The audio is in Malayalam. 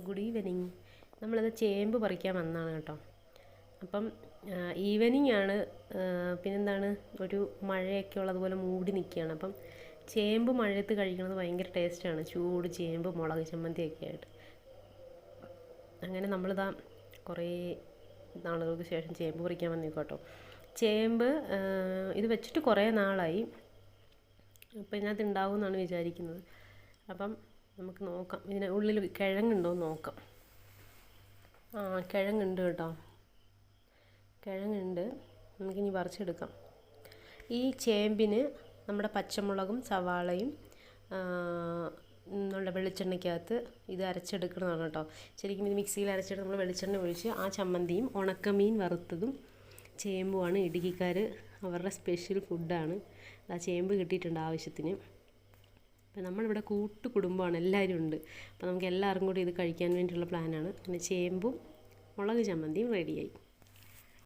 Good evening. നമ്മളത് ചേമ്പ് പറിക്കാൻ വന്നതാണ് കേട്ടോ. അപ്പം ഈവനിങ് ആണ്. പിന്നെന്താണ്, ഒരു മഴയൊക്കെ ഉള്ളതുപോലെ മൂടി നിൽക്കുകയാണ്. അപ്പം ചേമ്പ് മഴയത്ത് കഴിക്കുന്നത് ഭയങ്കര ടേസ്റ്റാണ്, ചൂട് ചേമ്പ് മുളക് ചമ്മന്തിയൊക്കെ ആയിട്ട്. അങ്ങനെ നമ്മളിതാ കുറേ നാളുകൾക്ക് ശേഷം ചേമ്പ് പറിക്കാൻ വന്നേക്കോട്ടോ. ചേമ്പ് ഇത് വെച്ചിട്ട് കുറേ നാളായി. അപ്പോൾ ഇതിനകത്ത് ഉണ്ടാവും എന്നാണ് വിചാരിക്കുന്നത്. അപ്പം നമുക്ക് നോക്കാം, ഇതിന് ഉള്ളിൽ കിഴങ്ങുണ്ടോ എന്ന് നോക്കാം. കിഴങ്ങുണ്ട് കേട്ടോ, കിഴങ്ങുണ്ട്. നമുക്കിനി പറിച്ചെടുക്കാം. ഈ ചേമ്പിന് നമ്മുടെ പച്ചമുളകും സവാളയും ഉള്ള വെളിച്ചെണ്ണയ്ക്കകത്ത് ഇത് അരച്ചെടുക്കുന്നതാണ് കേട്ടോ. ശരിക്കും ഇത് മിക്സിയിൽ അരച്ചിട്ട് നമ്മൾ വെളിച്ചെണ്ണ ഒഴിച്ച് ആ ചമ്മന്തിയും ഉണക്കമീൻ വറുത്തതും ചേമ്പുമാണ് ഇടുക്കിക്കാർ അവരുടെ സ്പെഷ്യൽ ഫുഡാണ്. ആ ചേമ്പ് കിട്ടിയിട്ടുണ്ട് ആവശ്യത്തിന്. അപ്പം നമ്മളിവിടെ കുടുംബമാണ്, എല്ലാവരും ഉണ്ട്. അപ്പോൾ നമുക്ക് എല്ലാവർക്കും കൂടി ഇത് കഴിക്കാൻ വേണ്ടിയുള്ള പ്ലാനാണ്. പിന്നെ ചേമ്പും മുളക് ചമ്മന്തിയും റെഡിയായി.